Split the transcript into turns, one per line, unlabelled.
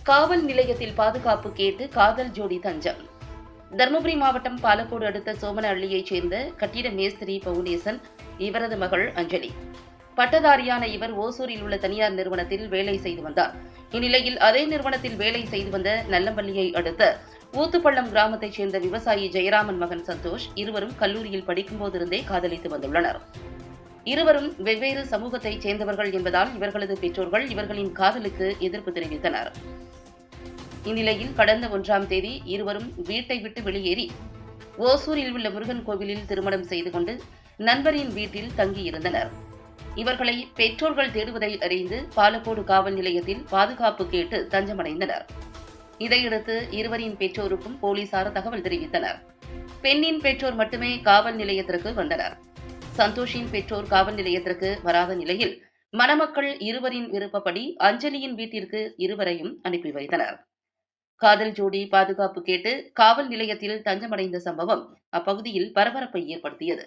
காவல் நிலையத்தில் பாதுகாப்பு கேட்டு காதல் ஜோடி தஞ்சம். தருமபுரி மாவட்டம் பாலக்கோடு அடுத்த சோமனஹள்ளியைச் சேர்ந்த கட்டிட மேஸ்திரி பவுனேசன், இவரது மகள் அஞ்சலி. பட்டதாரியான இவர் ஓசூரில் உள்ள தனியார் நிறுவனத்தில் வேலை செய்து வந்தார். இந்நிலையில் அதே நிறுவனத்தில் வேலை செய்து வந்த நல்லம்பள்ளியை அடுத்த ஊத்துப்பள்ளம் கிராமத்தைச் சேர்ந்த விவசாயி ஜெயராமன் மகன் சந்தோஷ் இருவரும் கல்லூரியில் படிக்கும்போதிருந்தே காதலித்து வந்துள்ளனர். இருவரும் வெவ்வேறு சமூகத்தைச் சேர்ந்தவர்கள் என்பதால் இவர்களது பெற்றோர்கள் இவர்களின் காதலுக்கு எதிர்ப்பு தெரிவித்தனர். இந்நிலையில் கடந்த 1ஆம் தேதி இருவரும் வீட்டை விட்டு வெளியேறி ஓசூரில் உள்ள முருகன் கோவிலில் திருமணம் செய்து கொண்டு நண்பரின் வீட்டில் தங்கியிருந்தனர். இவர்களை பெற்றோர்கள் தேடுவதை அறிந்து பாலக்கோடு காவல் நிலையத்தில் பாதுகாப்பு கேட்டு தஞ்சமடைந்தனர். இதையடுத்து இருவரின் பெற்றோருக்கும் போலீசார் தகவல் தெரிவித்தனர். பெண்ணின் பெற்றோர் மட்டுமே காவல் நிலையத்திற்கு வந்தனர். சந்தோஷின் பெற்றோர் காவல் நிலையத்திற்கு வராத நிலையில் மணமக்கள் இருவரின் விருப்பப்படி அஞ்சலியின் வீட்டிற்கு இருவரையும் அனுப்பி வைத்தனர். காதல் ஜோடி பாதுகாப்பு கேட்டு காவல் நிலையத்தில் தஞ்சமடைந்த சம்பவம் அப்பகுதியில் பரபரப்பை ஏற்படுத்தியது.